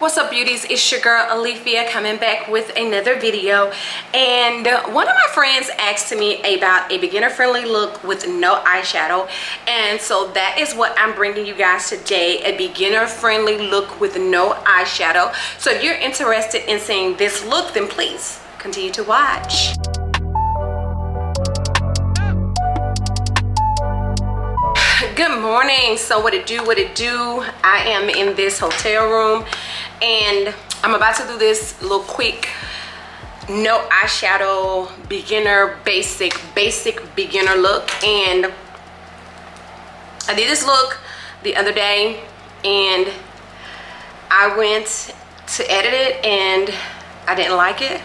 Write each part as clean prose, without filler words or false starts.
What's up, beauties? It's your girl Alethea coming back with another video. And one of my friends asked me about a beginner friendly look with no eyeshadow, and so that is what I'm bringing you guys today, a beginner friendly look with no eyeshadow. So if you're interested in seeing this look, then please continue to watch. Good morning. So what it do, I am in this hotel room and I'm about to do this little quick no eyeshadow beginner basic beginner look. And I did this look the other day and I went to edit it and I didn't like it,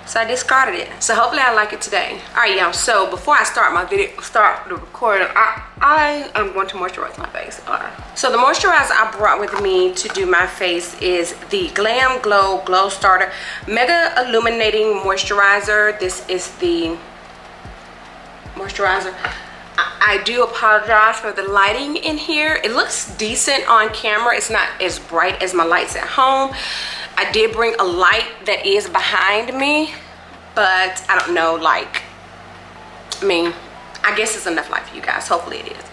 so I discarded it. So hopefully I like it today. All right, y'all, so before I start my video, start the recording, I am going to moisturize my face. All right. So the moisturizer I brought with me to do my face is the Glam Glow Glow Starter Mega Illuminating Moisturizer. This is the moisturizer. I do apologize for the lighting in here. It looks decent on camera. It's not as bright as my lights at home. I did bring a light that is behind me, but I don't know, like, I guess it's enough light for you guys. Hopefully it is.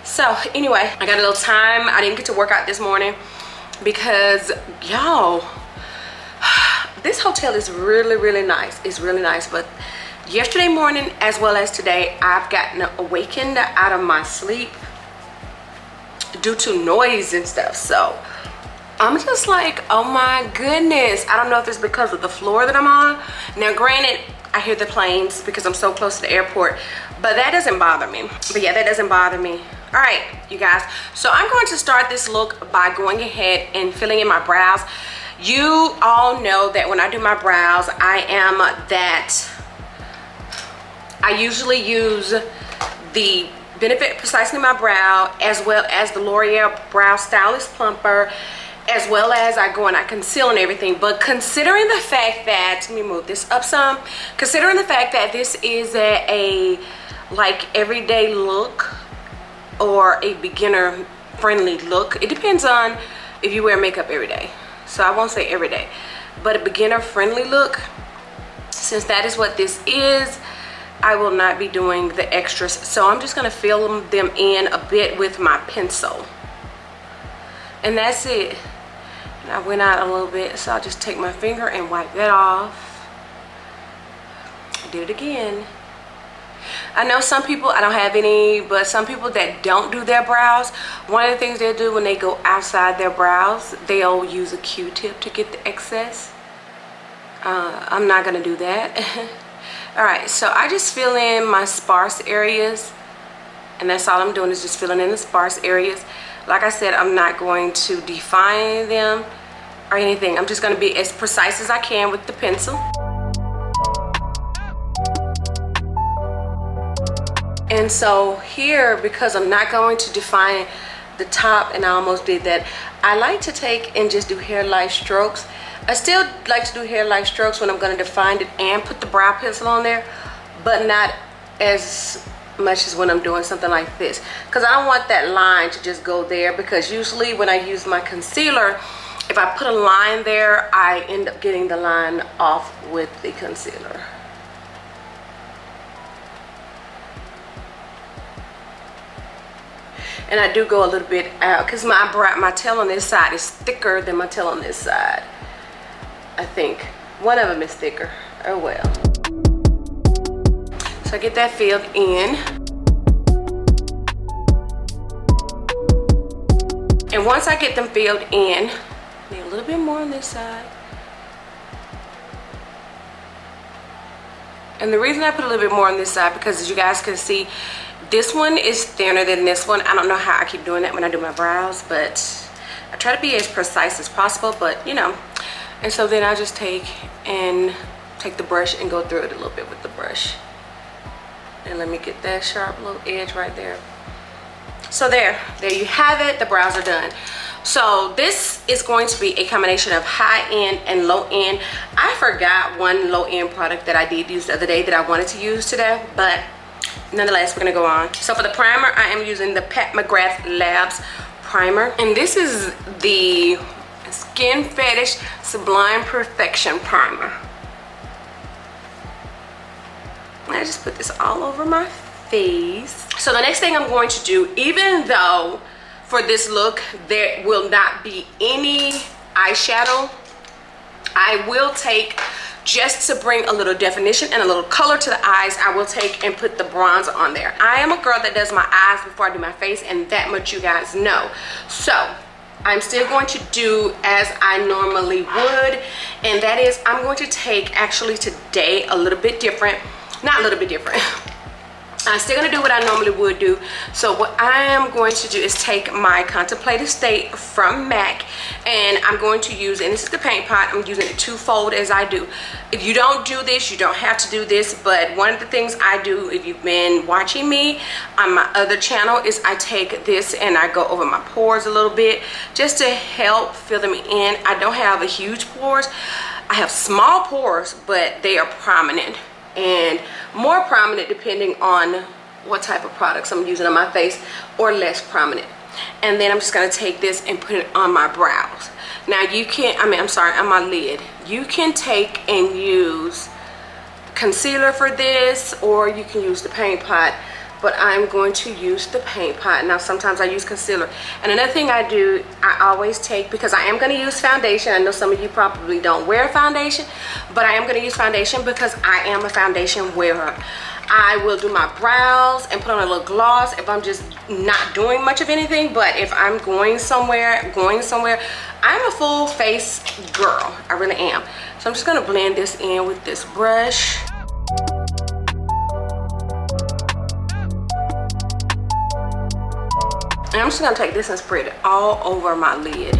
So anyway, I got a little time. I didn't get to work out this morning because, y'all, this hotel is really nice. It's really nice, but yesterday morning as well as today, I've gotten awakened out of my sleep due to noise and stuff. So I'm just like, oh my goodness. I don't know if it's because of the floor that I'm on. Now granted, I hear the planes because I'm so close to the airport, but that doesn't bother me. But yeah, that doesn't bother me. All right, you guys. So I'm going to start this look by going ahead and filling in my brows. You all know that when I do my brows, I usually use the Benefit Precisely My Brow as well as the L'Oreal Brow Stylist Plumper, as well as I go and I conceal and everything. But considering the fact that, let me move this up some, considering the fact that this is a like everyday look or a beginner friendly look, it depends on if you wear makeup every day, so I won't say every day, but a beginner friendly look, since that is what this is, I will not be doing the extras. So I'm just gonna fill them in a bit with my pencil, and that's it. And I went out a little bit, so I'll just take my finger and wipe that off. Do it again. I know some people, I don't have any, but some people that don't do their brows, one of the things they'll do when they go outside their brows, they'll use a Q-tip to get the excess. I'm not gonna do that. All right, so I just fill in my sparse areas, and that's all I'm doing, is just filling in the sparse areas. Like I said, I'm not going to define them or anything. I'm just going to be as precise as I can with the pencil. And so here, because I'm not going to define the top, and I almost did that, I like to take and just do hairline strokes. I still like to do hairline strokes when I'm going to define it and put the brow pencil on there, but not as much as when I'm doing something like this, because I don't want that line to just go there, because usually when I use my concealer, if I put a line there, I end up getting the line off with the concealer. And I do go a little bit out because my tail on this side is thicker than my tail on this side. I think one of them is thicker. Oh well. So I get that filled in. And once I get them filled in, need a little bit more on this side. And the reason I put a little bit more on this side, because as you guys can see, this one is thinner than this one. I don't know how I keep doing that when I do my brows, but I try to be as precise as possible, but you know. And so then I just take the brush and go through it a little bit with the brush. And let me get that sharp little edge right there. So there you have it. The brows are done. So this is going to be a combination of high end and low end. I forgot one low end product that I did use the other day that I wanted to use today, but nonetheless, we're gonna go on. So for the primer, I am using the Pat McGrath Labs primer, and this is the, it's Skin Fetish Sublime Perfection Primer. I just put this all over my face. So the next thing I'm going to do, even though for this look there will not be any eyeshadow, I will take, just to bring a little definition and a little color to the eyes, I will take and put the bronzer on there. I am a girl that does my eyes before I do my face, and that much you guys know. So I'm still going to do as I normally would, and that is I'm going to take, actually today, a little bit different. Not a little bit different. I'm still gonna do what I normally would do. So what I am going to do is take my Contemplative State from MAC, and I'm going to use, and this is the paint pot, I'm using it twofold as I do. If you don't do this, you don't have to do this, but one of the things I do, if you've been watching me on my other channel, is I take this and I go over my pores a little bit just to help fill them in. I don't have a huge pores. I have small pores, but they are prominent, and more prominent depending on what type of products I'm using on my face, or less prominent. And then I'm just going to take this and put it on my brows. Now you can, I'm sorry, on my lid. You can take and use concealer for this, or you can use the paint pot, but I'm going to use the paint pot. Now sometimes I use concealer. And another thing I do, I always take, because I am going to use foundation. I know some of you probably don't wear foundation, but I am going to use foundation because I am a foundation wearer. I will do my brows and put on a little gloss if I'm just not doing much of anything. But if I'm going somewhere, I'm a full face girl. I really am. So I'm just going to blend this in with this brush. And I'm just gonna take this and spread it all over my lid.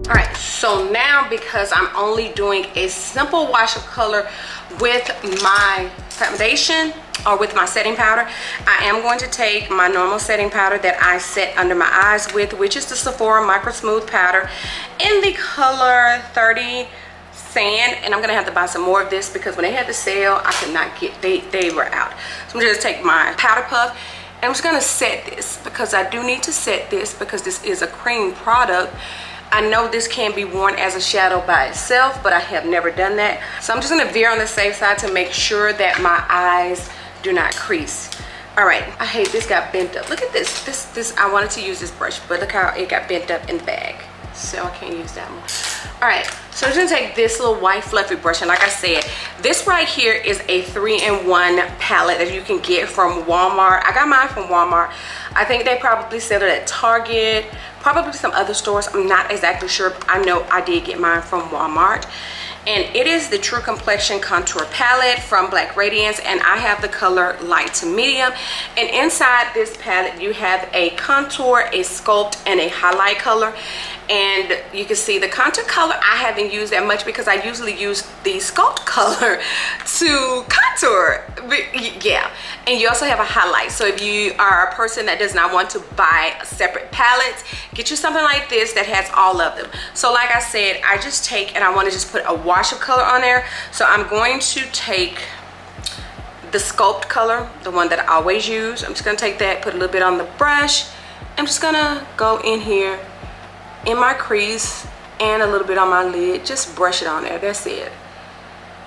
All right, so now because I'm only doing a simple wash of color with my foundation or with my setting powder, I am going to take my normal setting powder that I set under my eyes with, which is the Sephora Micro Smooth Powder in the color 30 Sand, and I'm gonna have to buy some more of this because when they had the sale, I could not get, they were out. So I'm just gonna take my powder puff, and I'm just gonna set this because I do need to set this because this is a cream product. I know this can be worn as a shadow by itself, but I have never done that. So I'm just gonna veer on the safe side to make sure that my eyes do not crease. All right, I hate this got bent up. Look at this, this, I wanted to use this brush, but look how it got bent up in the bag. So I can't use that one. All right, so I'm just gonna take this little white fluffy brush, and like I said, this right here is a 3-in-1 palette that you can get from Walmart. I got mine from Walmart. I think they probably sell it at Target, probably some other stores. I'm not exactly sure, but I know I did get mine from Walmart. And it is the True Complexion Contour Palette from Black Radiance, and I have the color light to medium. And inside this palette you have a contour, a sculpt, and a highlight color. And you can see the contour color I haven't used that much because I usually use the sculpt color to contour. But yeah, and you also have a highlight. So if you are a person that does not want to buy separate palettes, get you something like this that has all of them. So like I said, I just take and I want to just put a wash of color on there. So I'm going to take the sculpt color, the one that I always use. I'm just going to take that, put a little bit on the brush. I'm just going to go in here in my crease and a little bit on my lid. Just brush it on there. That's it.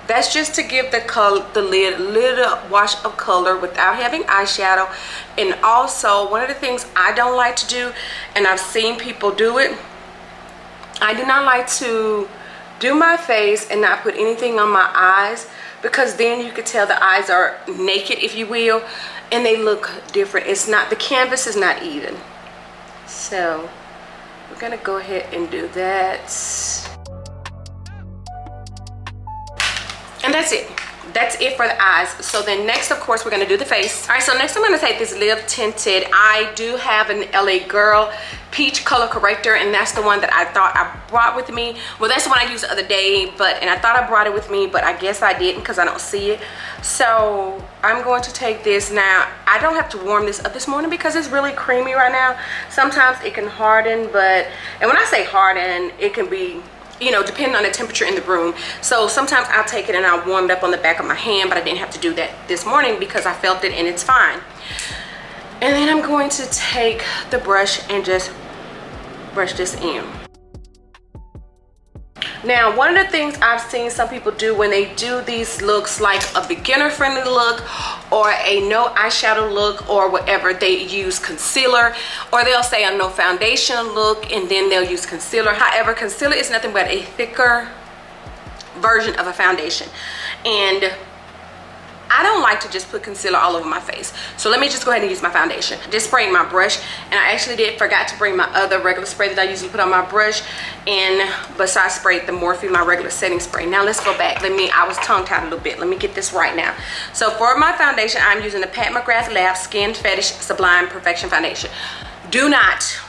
That's just to give the color, the lid, a little wash of color without having eyeshadow. And also, one of the things I don't like to do, and I've seen people do it, I do not like to do my face and not put anything on my eyes, because then you could tell the eyes are naked, if you will, and they look different. It's not, the canvas is not even. So we're gonna go ahead and do that. And that's it. That's it for the eyes. So then next, of course, we're gonna do the face. All right, so next I'm gonna take this Live Tinted. I do have an LA Girl peach color corrector, and that's the one that I thought I brought with me. Well, that's the one I used the other day, and I thought I brought it with me, but I guess I didn't because I don't see it. So I'm going to take this now. I don't have to warm this up this morning because it's really creamy right now. Sometimes it can harden, and when I say harden, it can be you know, depending on the temperature in the room. So sometimes I'll take it and I'll warm it up on the back of my hand, but I didn't have to do that this morning because I felt it and it's fine. And then I'm going to take the brush and just brush this in. Now, one of the things I've seen some people do when they do these looks, like a beginner friendly look or a no eyeshadow look or whatever, they use concealer, or they'll say a no foundation look and then they'll use concealer. However, concealer is nothing but a thicker version of a foundation, and I don't like to just put concealer all over my face. So let me just go ahead and use my foundation. Just spraying my brush, and I actually forgot to bring my other regular spray that I usually put on my brush, and besides sprayed the Morphe, my regular setting spray. Now let's go back. I was tongue tied a little bit. Let me get this right now. So for my foundation, I'm using the Pat McGrath Lab Skin Fetish Sublime Perfection Foundation. Do not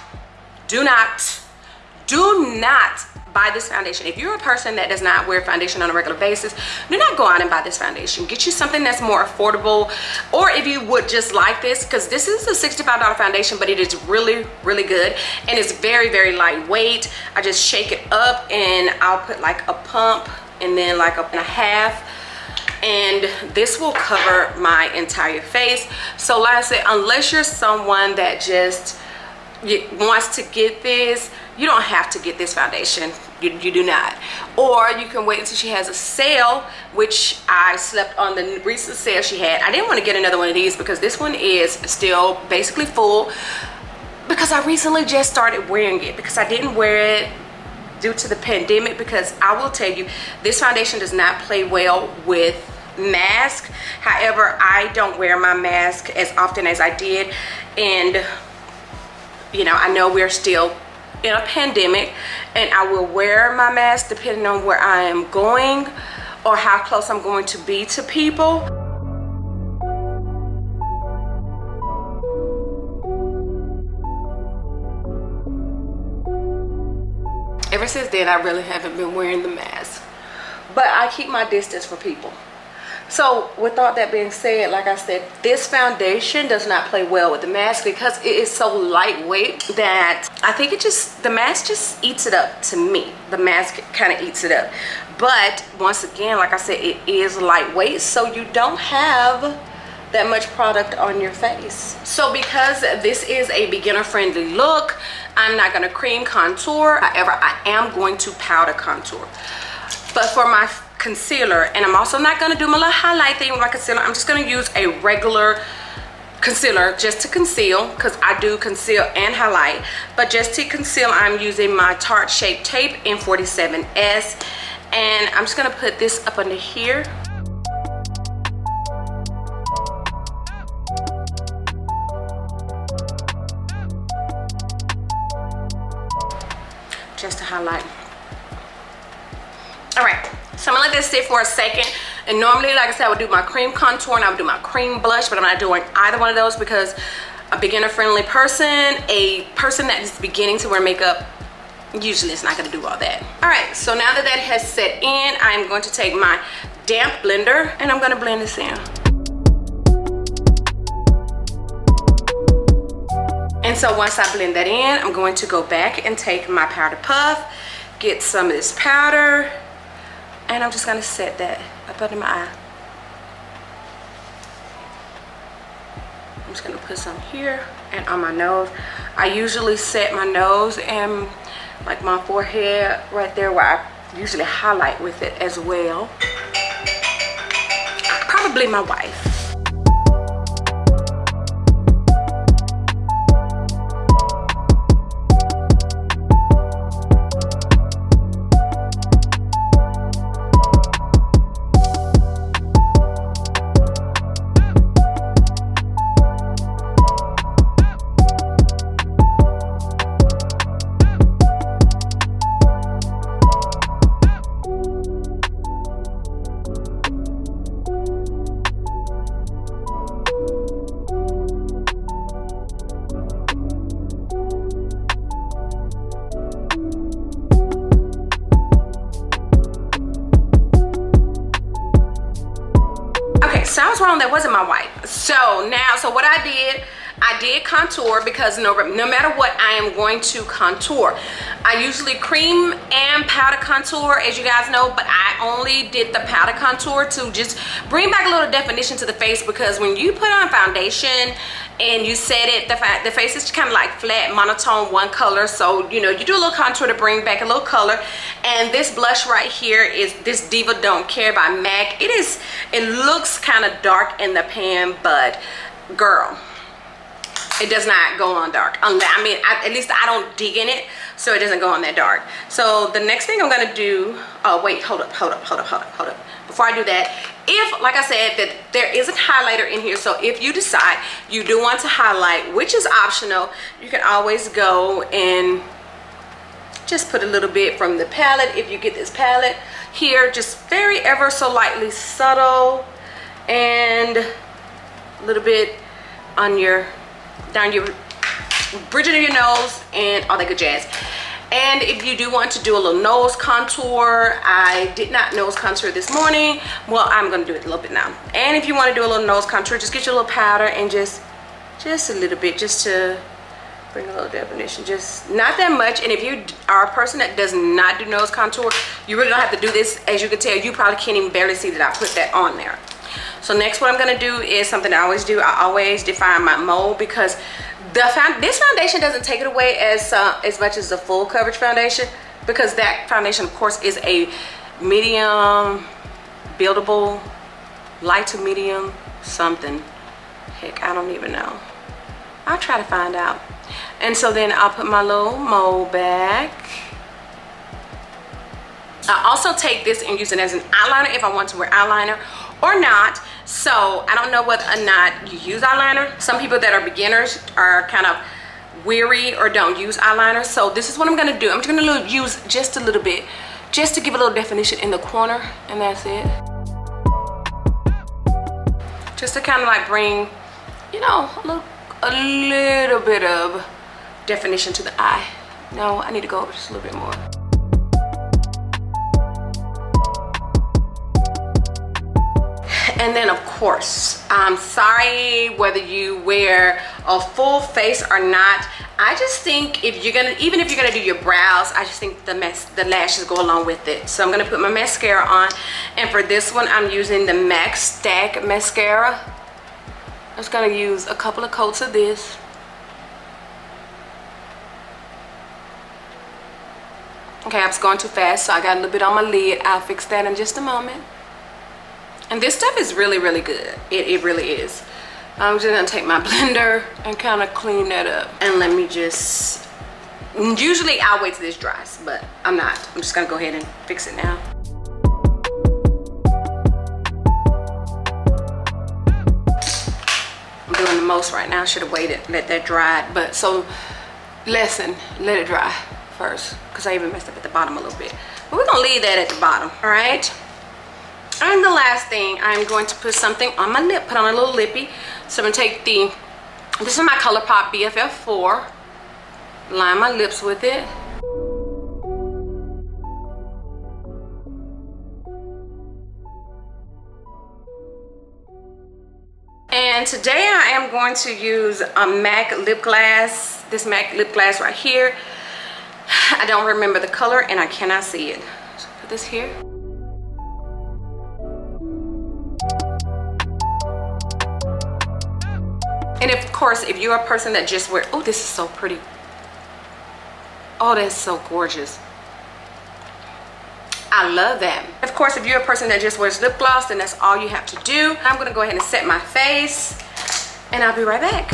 buy this foundation. If you're a person that does not wear foundation on a regular basis, do not go out and buy this foundation. Get you something that's more affordable, or if you would just like this, because this is a $65 foundation, but it is really, really good, and it's very, very lightweight. I just shake it up and I'll put like a pump and then like a half, and this will cover my entire face. So like I said, unless you're someone that just wants to get this, you don't have to get this foundation. You do not. Or you can wait until she has a sale, which I slept on the recent sale she had. I didn't want to get another one of these because this one is still basically full, because I recently just started wearing it, because I didn't wear it due to the pandemic. Because I will tell you, this foundation does not play well with mask. However, I don't wear my mask as often as I did, and you know, I know we're still in a pandemic, and I will wear my mask depending on where I am going or how close I'm going to be to people. Ever since then, I really haven't been wearing the mask, but I keep my distance from people. So with all that being said, like I said, this foundation does not play well with the mask because it is so lightweight that I think the mask just eats it up. To me, the mask kind of eats it up. But once again, like I said, it is lightweight, so you don't have that much product on your face. So because this is a beginner friendly look, I'm not going to cream contour. However, I am going to powder contour. But for my concealer, and I'm also not going to do my little highlight thing with my concealer, I'm just going to use a regular concealer just to conceal, because I do conceal and highlight. But just to conceal, I'm using my Tarte Shape Tape in 47S, and I'm just going to put this up under here. Just to highlight. All right, so I'm gonna let this sit for a second. And normally, like I said, I would do my cream contour and I would do my cream blush, but I'm not doing either one of those because a beginner friendly person, a person that is beginning to wear makeup, usually it's not gonna do all that. All right, so now that that has set in, I'm going to take my damp blender and I'm gonna blend this in. And so once I blend that in, I'm going to go back and take my powder puff, get some of this powder, and I'm just gonna set that up under my eye. I'm just gonna put some here and on my nose. I usually set my nose and like my forehead right there where I usually highlight with it as well. Probably my wife. So I was wrong, that wasn't my wife. So what I did, I did contour because no matter what, I am going to contour. I usually cream and powder contour, as you guys know, but I only did the powder contour to just bring back a little definition to the face, because when you put on foundation and you set it, the face is kind of like flat, monotone, one color. So, you know, you do a little contour to bring back a little color. And this blush right here is this Diva Don't Care by MAC. It looks kind of dark in the pan, but girl, it does not go on dark. At least I don't dig in it, so it doesn't go on that dark. So the next thing I'm gonna do, oh wait, hold up. Before I do that, if, like I said, that there is a highlighter in here, so if you decide you do want to highlight, which is optional, you can always go and just put a little bit from the palette. If you get this palette here, just very ever so lightly subtle, and a little bit on down your bridge of your nose and all that good jazz. And if you do want to do a little nose contour, I did not nose contour this morning. Well, I'm gonna do it a little bit now. And if you want to do a little nose contour, just get your little powder and just a little bit, just to bring a little definition, just not that much. And if you are a person that does not do nose contour, you really don't have to do this. As you can tell, you probably can't even barely see that I put that on there. So next, what I'm gonna do is something I always do. I always define my mole, because this foundation doesn't take it away as much as the full coverage foundation, because that foundation, of course, is a medium buildable, light to medium something. Heck, I don't even know. I'll try to find out. And so then I'll put my little mole back. I also take this and use it as an eyeliner if I want to wear eyeliner or not. So I don't know whether or not you use eyeliner. Some people that are beginners are kind of weary or don't use eyeliner. So this is what I'm gonna do. I'm just gonna use just a little bit, just to give a little definition in the corner, and that's it. Just to kind of like bring, you know, a little bit of definition to the eye. No, I need to go over just a little bit more. And then, of course, I'm sorry whether you wear a full face or not. I just think even if you're gonna do your brows, I just think the lashes go along with it. So I'm gonna put my mascara on, and for this one, I'm using the MAC Stack mascara. I'm just gonna use a couple of coats of this. Okay, I was going too fast, so I got a little bit on my lid. I'll fix that in just a moment. And this stuff is really, really good. It really is. I'm just gonna take my blender and kind of clean that up. And let me just, usually I'll wait till this dries, but I'm not. I'm just gonna go ahead and fix it now. I'm doing the most right now. Should have waited, let that dry. But so, listen, let it dry first, because I even messed up at the bottom a little bit. But we're gonna leave that at the bottom, all right? And the last thing, I'm going to put something on my lip, put on a little lippy. So I'm gonna take this is my ColourPop BFF4, line my lips with it. And today I am going to use a MAC lip gloss, this MAC lip gloss right here. I don't remember the color and I cannot see it. So put this here. And of course, if you're a person that just wears, oh, this is so pretty. Oh, that's so gorgeous. I love that. Of course, if you're a person that just wears lip gloss, then that's all you have to do. I'm gonna go ahead and set my face, and I'll be right back.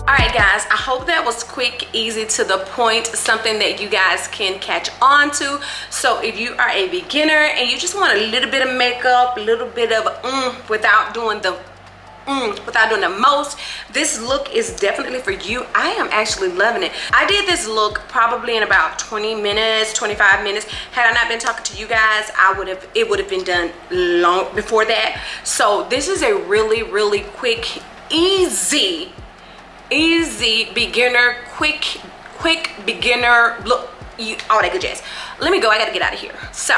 All right, guys, I hope that was quick, easy, to the point, something that you guys can catch on to. So if you are a beginner and you just want a little bit of makeup, a little bit of without doing the most, this look is definitely for you. I am actually loving it. I did this look probably in about 20 minutes, 25 minutes. Had I not been talking to you guys, it would have been done long before that. So this is a really, really quick, easy beginner, quick beginner look, all that good jazz. Let me go, I gotta get out of here. So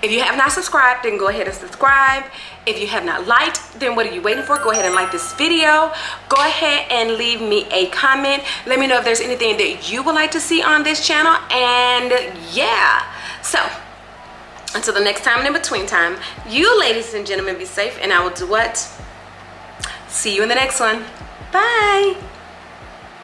If you have not subscribed, then go ahead and subscribe. If you have not liked, then what are you waiting for? Go ahead and like this video. Go ahead and leave me a comment. Let me know if there's anything that you would like to see on this channel. And yeah, so until the next time and in between time, you ladies and gentlemen be safe, and I will do what? See you in the next one. Bye.